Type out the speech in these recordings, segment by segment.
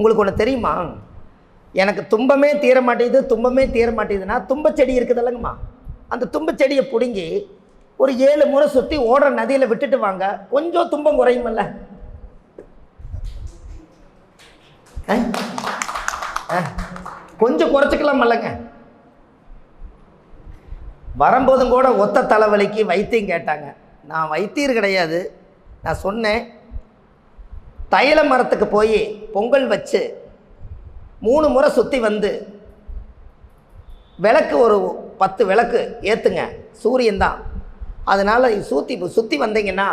உங்களுக்கு ஒன்று தெரியுமா? எனக்கு துன்பமே தீர மாட்டேங்குது, துன்பமே தீர மாட்டேங்குதுன்னா தும்பச்செடி இருக்குது இல்லைங்கம்மா, அந்த தும்பச்செடியை பிடுங்கி ஒரு 7 முறை சுற்றி ஓடுற நதியில் விட்டுட்டு வாங்க, கொஞ்சம் துன்பம் குறையுமில்ல? கொஞ்சம் குறைச்சிக்கலாம் இல்லைங்க? வரும்போதும் கூட ஒத்த தலைவலிக்கு வைத்தியம் கேட்டாங்க. நான் வைத்தியர் கிடையாது. நான் சொன்னேன், தைல மரத்துக்கு போய் பொங்கல் வச்சு 3 முறை சுற்றி வந்து விளக்கு ஒரு 10 விளக்கு ஏற்றுங்க, சூரியன்தான். அதனால் சுற்றி வந்தீங்கன்னா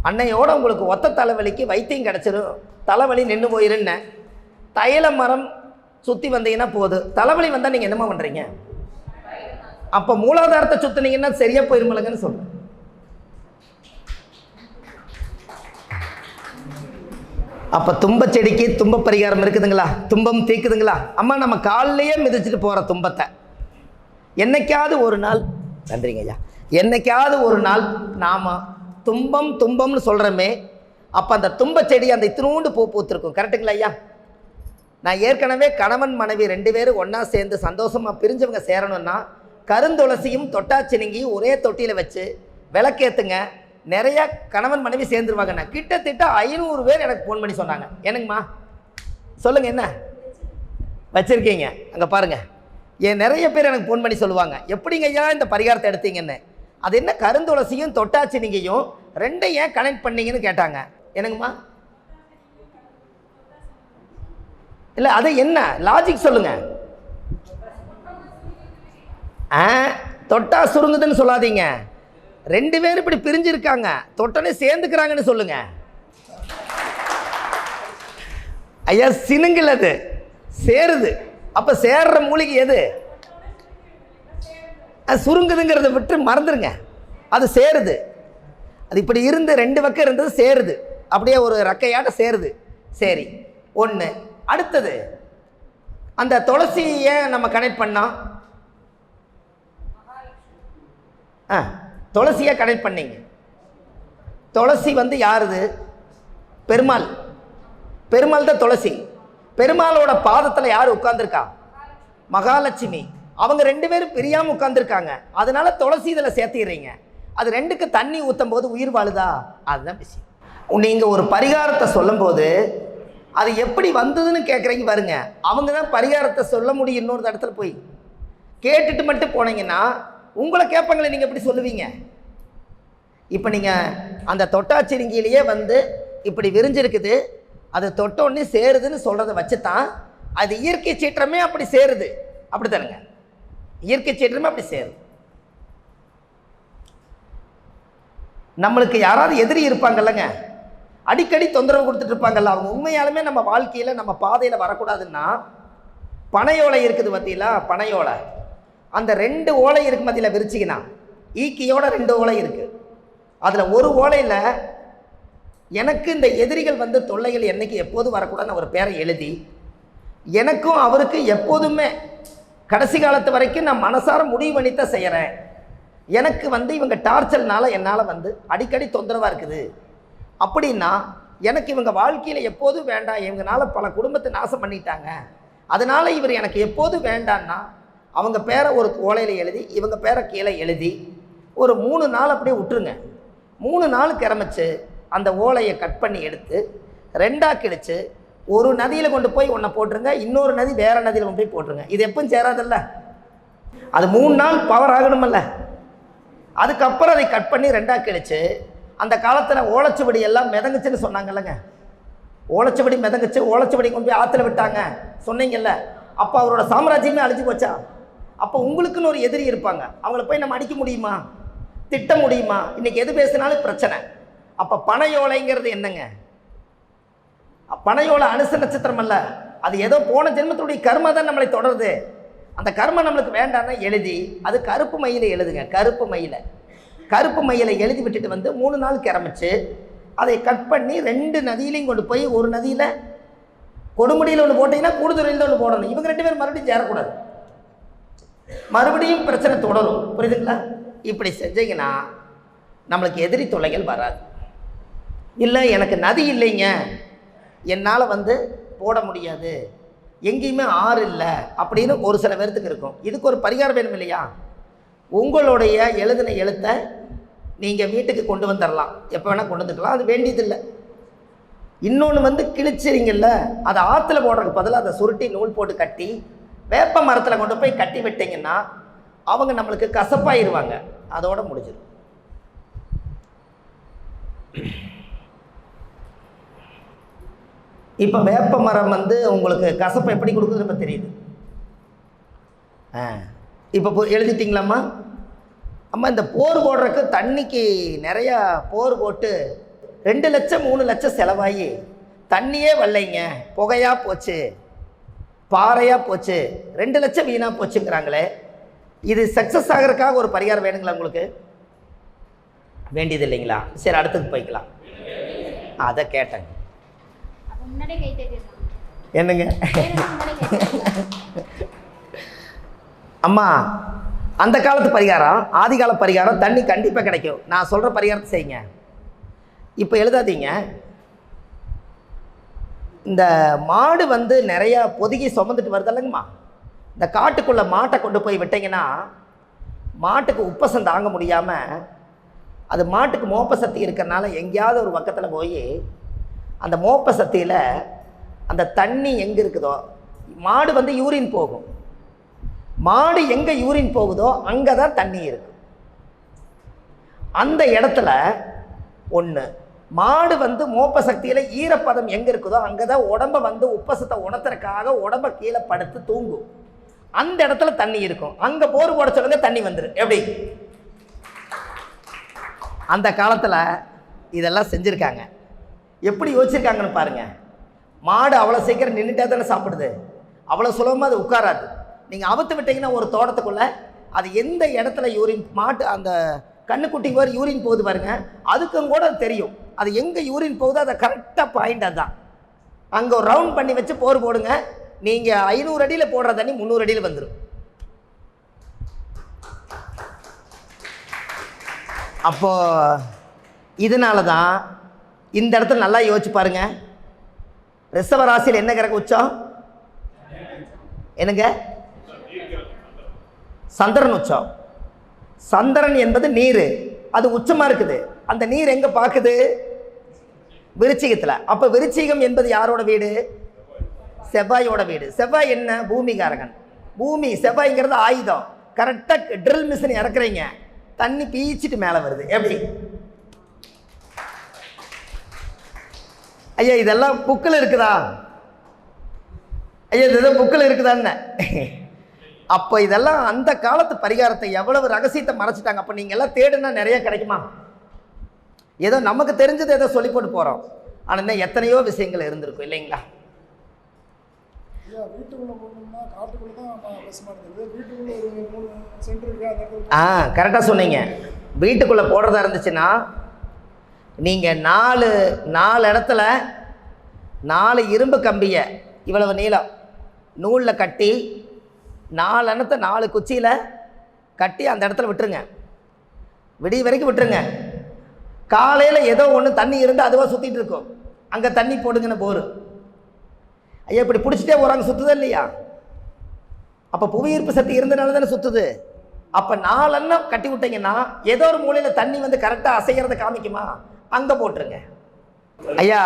அன்னையோட உங்களுக்கு ஒத்த தலைவலிக்கு வைத்தியம் கிடச்சிரும், தலைவலி நின்று போயிருன்னு. தைல மரம் சுற்றி வந்தீங்கன்னா போதும். தலைவலி வந்தால் நீங்கள் என்னமா பண்ணுறீங்க? அப்போ மூலாதாரத்தை சுற்றினீங்கன்னா சரியாக போயிருமில்லங்கன்னு சொல்கிறேன். அப்போ தும்பச்செடிக்கு தும்ப பரிகாரம் இருக்குதுங்களா? துன்பம் தீக்குதுங்களா? அம்மா, நம்ம காலிலேயே மிதிச்சுட்டு போகிற துன்பத்தை என்னைக்காவது ஒரு நாள், நன்றிங்க ஐயா, என்னைக்காவது ஒரு நாள் நாம் துன்பம் துன்பம்னு சொல்கிறோமே, அப்போ அந்த தும்பச்செடி அந்த இத்தினூண்டு பூ பூத்திருக்கும். கரெக்டுங்களா ஐயா? நான் ஏற்கனவே கணவன் மனைவி 2 பேரும் ஒன்றா சேர்ந்து சந்தோஷமாக பிரிஞ்சவங்க சேரணும்னா கருந்துளசியும் தொட்டாச்சினிங்கியும் ஒரே தொட்டியில் வச்சு விளக்கேற்றுங்க, நிறையா கணவன் மனைவி சேர்ந்துருவாங்கண்ணா. கிட்டத்தட்ட 500 பேர் எனக்கு ஃபோன் பண்ணி சொன்னாங்க. என்னங்கம்மா சொல்லுங்கள், என்ன வச்சுருக்கீங்க அங்கே பாருங்கள். ஏன் நிறைய பேர் எனக்கு ஃபோன் பண்ணி சொல்லுவாங்க, எப்படிங்க ஐயா இந்த பரிகாரத்தை எடுத்தீங்கன்னு. அது என்ன கருந்துளசியும் தொட்டாச்சினிங்கையும் 2 ஏன் கனெக்ட் பண்ணீங்கன்னு கேட்டாங்க. என்னங்கம்மா? இல்லை, அது என்ன லாஜிக் சொல்லுங்கள். தொட்டா சுருங்குதுன்னு சொல்லாதீங்க. 2 பேர் இப்படி பிரிஞ்சிருக்காங்க, தொட்டனே சேர்ந்துக்கிறாங்கன்னு சொல்லுங்க. ஐயா, சினுங்கல் அது சேருது. அப்போ சேர்ற மூலிகை எது? அது சுருங்குதுங்கிறத விட்டு மறந்துடுங்க. அது சேருது. அது இப்படி இருந்து 2 பக்கம் இருந்தது சேருது, அப்படியே ஒரு ரக்கையாட்ட சேருது. சரி, ஒன்று. அடுத்தது, அந்த துளசியை நம்ம கனெக்ட் பண்ணோம். துளசியை கனெக்ட் பண்ணீங்க. துளசி யாருது? பெருமாள். பெருமாள் தான் துளசி. பெருமாளோட பாதத்தில் யார் உட்கார்ந்துருக்கா? மகாலட்சுமி. அவங்க 2 பேரும் பிரியாமல் உட்கார்ந்துருக்காங்க. அதனால துளசி இதில் சேர்த்திடுறீங்க. அது 2க்கு தண்ணி ஊற்றும் போது உயிர் வாழுதா? அதுதான் விஷயம். நீங்கள் ஒரு பரிகாரத்தை சொல்லும்போது அது எப்படி வந்ததுன்னு கேட்குறீங்க பாருங்க. அவங்க தான் பரிகாரத்தை சொல்ல முடியும். இன்னொரு இடத்துல போய் கேட்டுட்டு மட்டும் போனீங்கன்னா உங்களை கேட்பாங்களே, நீங்கள் எப்படி சொல்லுவீங்க? இப்போ நீங்கள் அந்த தொட்டாச்சிரிங்கிலேயே இப்படி விரிஞ்சிருக்குது, அது தொட்டோடனே சேருதுன்னு சொல்கிறத வச்சு தான் அது இயற்கை சீற்றமே அப்படி சேருது. அப்படி தானுங்க, இயற்கை சீற்றமே அப்படி சேருது. நம்மளுக்கு யாராவது எதிரி இருப்பாங்கல்லங்க, அடிக்கடி தொந்தரவு கொடுத்துட்டு இருப்பாங்கல்ல, அவங்க உண்மையாலுமே நம்ம வாழ்க்கையில் நம்ம பாதையில் வரக்கூடாதுன்னா, பனையோலை இருக்குது பார்த்தீங்களா? பனையோலை அந்த 2 ஓலை இருக்கு மத்தியில் விரிச்சிங்கன்னா, ஈக்கியோட 2 ஓலை இருக்குது. அதில் ஒரு ஓலையில் எனக்கு இந்த எதிரிகள் தொல்லைகள் என்னைக்கு எப்போது வரக்கூடாதுன்னு ஒரு பேரை எழுதி, எனக்கும் அவருக்கு எப்போதுமே கடைசி காலத்து வரைக்கும் நான் மனசார முடிவு பண்ணித்தான் செய்கிறேன். எனக்கு இவங்க டார்ச்சர்னால என்னால் அடிக்கடி தொந்தரவாக இருக்குது அப்படின்னா, எனக்கு இவங்க வாழ்க்கையில் எப்போதும் வேண்டாம், இவங்கனால பல குடும்பத்தை நாசம் பண்ணிட்டாங்க, அதனால் இவர் எனக்கு எப்போதும் வேண்டான்னா அவங்க பேரை ஒரு ஓலையில் எழுதி இவங்க பேரை கீழே எழுதி ஒரு 3 நாள் அப்படியே விட்டுருங்க. 3 நாள் கிளம்பிச்சு அந்த ஓலையை கட் பண்ணி எடுத்து 2ஆக கிழிச்சு ஒரு நதியில் கொண்டு போய் ஒன்றை போட்டுருங்க, இன்னொரு நதி வேறு நதியில் கொண்டு போய் போட்டுருங்க. இது எப்பவும் சேராதல்ல, அது 3 நாள் பவர் ஆகணுமல்ல. அதுக்கப்புறம் அதை கட் பண்ணி 2ஆக கிழிச்சு, அந்த காலத்தில் ஓலைச்சுவடி எல்லாம் மிதங்குச்சுன்னு சொன்னாங்கல்லங்க, ஓலைச்சுவடி மிதங்குச்சு, ஓலைச்சுவடி கொண்டு போய் ஆற்றுல விட்டாங்க சொன்னீங்கல்ல, அப்போ அவரோட சாம்ராஜ்யமே அழிஞ்சு போச்சா? அப்போ உங்களுக்குன்னு ஒரு எதிரி இருப்பாங்க, அவங்கள போய் நம்ம அடிக்க முடியுமா? திட்ட முடியுமா? இன்றைக்கி எது பேசினாலும் பிரச்சனை. அப்போ பனையோலைங்கிறது என்னங்க? பனையோலை அனுச நட்சத்திரம் அல்ல, அது ஏதோ போன ஜென்மத்துடைய கர்மா தான் நம்மளை தொடருது. அந்த கர்மா நம்மளுக்கு வேண்டாம்னா எழுதி அது கருப்பு மயிலை எழுதுங்க. கருப்பு மயிலை எழுதி விட்டுட்டு 3 நாள் கிளம்பிச்சு அதை கட் பண்ணி 2 நதியிலையும் கொண்டு போய், ஒரு நதியில் கொடுமுடியில் ஒன்று போட்டிங்கன்னா கூடுதுறையில் ஒன்று போடணும். இவங்க 2 பேரும் மறுபடியும் சேரக்கூடாது, மறுபடியும் பிரச்சனை தொடரும். புரியுதுங்களா? இப்படி செஞ்சீங்கன்னா நம்மளுக்கு எதிரி தொல்லைகள் வராது. இல்லை எனக்கு நதி இல்லைங்க, என்னால் போட முடியாது, எங்கேயுமே ஆறு இல்லை அப்படின்னு ஒரு சில பேர்த்துக்கு இருக்கும். இதுக்கு ஒரு பரிகாரம் வேணும் இல்லையா? உங்களுடைய எழுதின எழுத்தை நீங்கள் வீட்டுக்கு கொண்டு வந்துடலாம், எப்போ வேணால் கொண்டு வந்துக்கலாம், அது வேண்டியதில்லை. இன்னொன்று கிழிச்சிரிங்கல்ல, அதை ஆற்றுல போடுறதுக்கு பதிலாக அதை சுருட்டி நூல் போட்டு கட்டி வேப்ப மரத்தில் கொண்டு போய் கட்டி விட்டிங்கன்னா அவங்க நம்மளுக்கு கசப்பாயிருவாங்க, அதோட முடிஞ்சிடும். இப்போ வேப்ப மரம் உங்களுக்கு கசப்பை எப்படி கொடுக்குதுன்னு இப்போ தெரியுது. இப்போ எழுதிட்டிங்களாம்மா? அம்மா இந்த போர் போடுறதுக்கு தண்ணிக்கு நிறையா போர் போட்டு 2 லட்சம் 3 லட்சம் செலவாகி தண்ணியே வரலைங்க, புகையாக போச்சு, பாறையாக போச்சு, 2 லட்சம் வீணாக போச்சுங்கிறாங்களே, இது சக்ஸஸ் ஆகிறதுக்காக ஒரு பரிகாரம் வேணுங்களா உங்களுக்கு? வேண்டியது இல்லைங்களா? சரி, அடுத்தது போய்க்கலாம். அதை கேட்டேங்க. என்னங்க அம்மா, அந்த காலத்து பரிகாரம், ஆதி கால பரிகாரம், தண்ணி கண்டிப்பாக கிடைக்கும். நான் சொல்கிற பரிகாரத்தை செய்யுங்க. இப்போ எழுதாதீங்க. இந்த மாடு நிறையா பொதுகி சுமந்துட்டு வருது இல்லைங்கம்மா, இந்த காட்டுக்குள்ளே மாட்டை கொண்டு போய் விட்டிங்கன்னா மாட்டுக்கு உப்பசம் தாங்க முடியாமல் அது மாட்டுக்கு மோப்ப சக்தி இருக்கிறனால எங்கேயாவது ஒரு பக்கத்தில் போய் அந்த மோப்ப சக்தியில் அந்த தண்ணி எங்கே இருக்குதோ, மாடு யூரின் போகும், மாடு எங்கே யூரின் போகுதோ அங்கே தான் தண்ணி இருக்கு. அந்த இடத்துல ஒன்று மாடு மோப்ப சக்தியில் ஈரப்பதம் எங்கே இருக்குதோ அங்கே தான் உடம்பை உப்பசத்தை உணர்த்துறதுக்காக உடம்பை கீழே படுத்து தூங்கும். அந்த இடத்துல தண்ணி இருக்கும். அங்கே போர் போட சொல்லுங்க, தண்ணி வந்துடும். எப்படி? அந்த காலத்தில் இதெல்லாம் செஞ்சுருக்காங்க. எப்படி யோசிச்சிருக்காங்கன்னு பாருங்கள். மாடு அவ்வளோ சீக்கிரம் நின்றுட்டே தானே சாப்பிடுது, அவ்வளோ சுலபமாக அது உட்காராது. நீங்கள் அவுத்து விட்டிங்கன்னா ஒரு தோட்டத்துக்குள்ளே அது எந்த இடத்துல யூரின், மாட்டு அந்த கண்ணுக்குட்டிக்கு வர யூரின் போகுது பாருங்கள், அதுக்கும் கூட தெரியும் அது எங்கே யூரின் போகுது, அதை கரெக்டாக பாயிண்ட் அதுதான். அங்கே ஒரு ரவுண்ட் பண்ணி வச்சு போர் போடுங்க, நீங்கள் 500 அடியில் போடுற தண்ணி 300 அடியில் வந்துடும். அப்போது இதனால தான் இந்த இடத்துல நல்லா யோசிச்சு பாருங்கள். ரிஷப ராசியில் என்ன கிரகம் உச்சம்? என்னங்க? சந்திரன் உச்சம். சந்திரன் என்பது நீர், அது உச்சமாக இருக்குது. அந்த நீர் எங்கே பார்க்குது? விருச்சிகத்தில். அப்போ விருச்சிகம் என்பது யாரோட வீடு? செவ்வாயோட வீடு. செவ்வாய் என்ன? பூமிகாரகன். பூமி, செவ்வாய்ங்கிறது ஆயுதம். கரெக்டாக ட்ரில் மிஷின் இறக்குறீங்க, தண்ணி பீச்சிட்டு மேலே வருது. எப்படி? ஐயா இதெல்லாம் புக்கில் இருக்குதா? ஐயா இது புக்கில் இருக்குதான்னு. அப்போ இதெல்லாம் அந்த காலத்து பரிகாரத்தை எவ்வளவு ரகசியத்தை மறைச்சிட்டாங்க. அப்போ நீங்கள் எல்லாம் தேடுனா நிறைய கிடைக்குமா? ஏதோ நமக்கு தெரிஞ்சது ஏதோ சொல்லி போட்டு போகிறோம், ஆனால் இன்னும் எத்தனையோ விஷயங்கள் இருந்திருக்கும் இல்லைங்களா? கரெக்டாக சொன்னீங்க. வீட்டுக்குள்ளே போடுறதா இருந்துச்சுன்னா நீங்கள் 4 இடத்துல 4 இரும்பு கம்பியை இவ்வளவு நீளம் நூலில் கட்டி 4 இடத்த 4 குச்சியில் கட்டி அந்த இடத்துல விட்டுருங்க, விடிய வரைக்கும் விட்டுருங்க. காலையில் ஏதோ ஒன்று தண்ணி இருந்து அதுவாக சுற்றிட்டு இருக்கும், அங்கே தண்ணி போடுங்கன்னு போரு. ஐயா இப்படி பிடிச்சிட்டே போகிறாங்க, சுற்றுதா இல்லையா? அப்போ புவியீர்ப்பு சக்தி இருந்தனால தானே சுற்றுது. அப்போ 4 எண்ணம் கட்டி விட்டிங்கன்னா ஏதோ ஒரு மூலையில் தண்ணி கரெக்டாக அசைகிறத காமிக்குமா, அங்கே போட்டுருங்க. ஐயா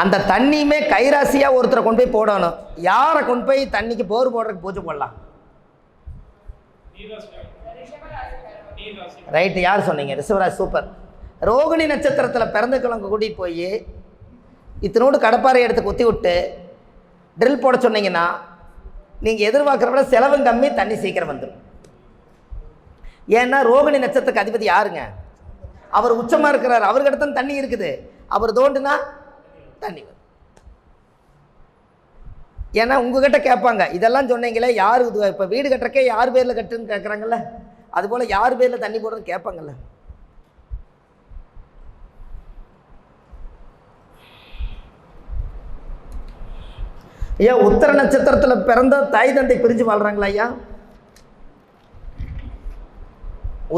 அந்த தண்ணியுமே கைராசியாக ஒருத்தரை கொண்டு போய் போடணும். யாரை கொண்டு போய் தண்ணிக்கு போர் போடுறதுக்கு பூஜை போடலாம்? ரைட்டு, யார் சொன்னீங்க? ரிஷபராசி. சூப்பர். ரோகிணி நட்சத்திரத்தில் பிறந்த கிழங்கு கூட்டிகிட்டு போய் இத்தனோடு கடப்பாறை எடுத்து குத்தி விட்டு ட்ரில் போட சொன்னீங்கன்னா நீங்கள் எதிர்பார்க்குற விட செலவும் கம்மி, தண்ணி சீக்கிரம் வந்துடும். ஏன்னா ரோகிணி நட்சத்திரத்துக்கு அதிபதி யாருங்க? அவர் உச்சமாக இருக்கிறார், அவர்கிட்ட தான் தண்ணி இருக்குது. அவர் தோண்டுனா தண்ணி வரும். ஏன்னா உங்ககிட்ட கேட்பாங்க, இதெல்லாம் சொன்னீங்களே யார் இப்போ வீடு கட்டுறக்கே யார் பேரில் கட்டுன்னு கேட்குறாங்கல்ல, அதுபோல் யார் பேரில் தண்ணி போடுறது கேட்பாங்கல்ல. ஐயா உத்தர நட்சத்திரத்தில் பிறந்த தாய் தந்தை பிரிஞ்சு வாழ்கிறாங்களா? ஐயா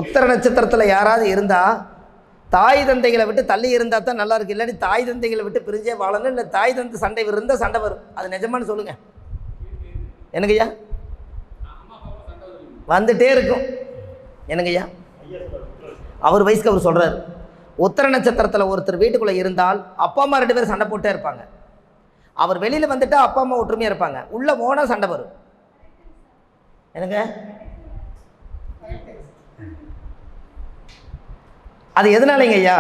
உத்தர நட்சத்திரத்தில் யாராவது இருந்தால் தாய் தந்தைகளை விட்டு தள்ளி இருந்தால் தான் நல்லா இருக்கு, இல்லாட்டி தாய் தந்தைகளை விட்டு பிரிஞ்சே வாழணும், இல்லை தாய் தந்தை சண்டை இருந்தால் சண்டை வரும். அது நிஜமானு சொல்லுங்கள். என்னங்கய்யா? வந்துட்டே இருக்கும். என்னங்கய்யா? அவர் வயசுக்கு அவர் சொல்கிறார், உத்திர நட்சத்திரத்தில் ஒருத்தர் வீட்டுக்குள்ளே இருந்தால் அப்பா அம்மா 2 பேரும் சண்டை போட்டே இருப்பாங்க. அவர் வெளியில் வந்துட்டா அப்பா அம்மா ஒற்றுமையாக இருப்பாங்க, உள்ளே போனால் சண்டை வரும். என்னங்க? அது எதனாலங்க ஐயா?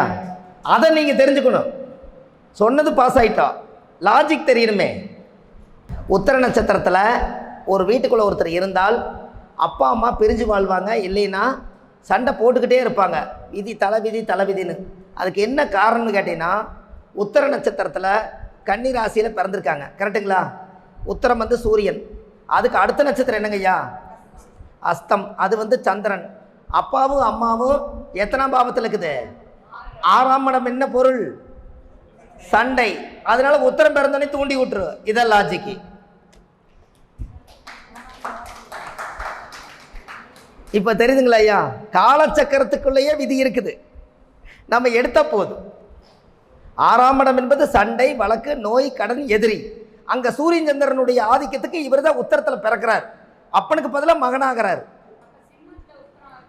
அதை நீங்கள் தெரிஞ்சுக்கணும். சொன்னது பாஸ் ஆகிட்டா, லாஜிக் தெரியணுமே. உத்திர நட்சத்திரத்தில் ஒரு வீட்டுக்குள்ளே ஒருத்தர் இருந்தால் அப்பா அம்மா பிரிஞ்சு வாழ்வாங்க, இல்லைன்னா சண்டை போட்டுக்கிட்டே இருப்பாங்க. விதி தலைவிதி தலைவிதின்னு. அதுக்கு என்ன காரணம்னு கேட்டிங்கன்னா, உத்திர நட்சத்திரத்தில் கன்னி ராசியில் பிறந்திருக்காங்க. கரெக்டுங்களா? உத்திரம் வந்து சூரியன், அதுக்கு அடுத்த நட்சத்திரம் என்னங்க ஐயா? அஸ்தம், அது வந்து சந்திரன். அப்பாவும் அம்மாவும் எத்தனாம் பாவத்தில் இருக்குது? 6ஆம் இடம். என்ன பொருள்? சண்டை. அதனால உத்தரம் பிறந்தோடனே தூண்டி விட்டுரு. இதான் லாஜிக்கு. இப்போ தெரியுதுங்களா ஐயா? காலச்சக்கரத்துக்குள்ளேயே விதி இருக்குது, நம்ம எடுத்த போதும். 6ஆம் இடம் என்பது சண்டை, வழக்கு, நோய், கடன், எதிரி. அங்கே சூரியன் சந்திரனுடைய ஆதிக்கத்துக்கு இவர் தான் உத்தரத்தில் பிறக்கிறார். அப்பனுக்கு பதிலாக மகனாகிறார்.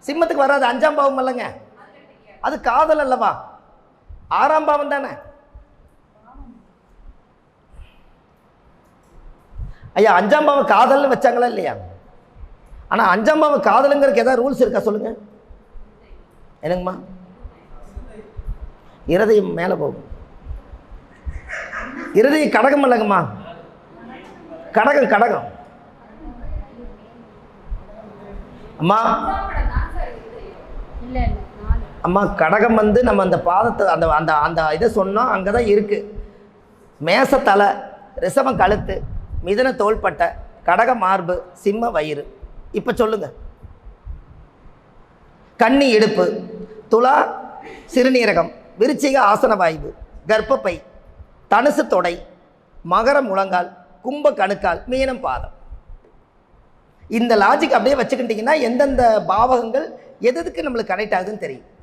சிம்மத்துக்கு வராது, 5ஆம் பாவம் அல்லங்க, அது காதல் அல்லவா? 6ஆம் பாவம் தானே ஐயா. 5ஆம் பாவம் காதல்னு வச்சாங்களா இல்லையா? ஆனால் 5ஆம் பாவம் காதலுங்கிறதுக்கு ஏதாவது ரூல்ஸ் இருக்கா சொல்லுங்க. என்னங்கம்மா? இருதயம் மேலே போகும். இருதயம் கடகம் இல்லைங்கம்மா, கடகம் கடகம். அம்மா அம்மா கடகம் வந்து நம்ம அந்த பாதத்தை அந்த அந்த அந்த இதை சொன்னோம், அங்கே தான் இருக்குது. மேசத்தலை, ரிஷபம் கழுத்து, மிதுன தோள்பட்டை, கடக மார்பு, சிம்ம வயிறு. இப்போ சொல்லுங்க. கன்னி இடுப்பு, துலா சிறுநீரகம், விருச்சிக ஆசன வாய்வு, கர்ப்பப்பை, தனுசு தொடை, மகர முழங்கால், கும்ப கணுக்கால், மீனம் பாதம். இந்த லாஜிக் அப்படியே வச்சுக்கிட்டிங்கன்னா எந்தெந்த பாவகங்கள் எதுக்கு நம்மளுக்கு கனெக்ட் ஆகுதுன்னு தெரியும்.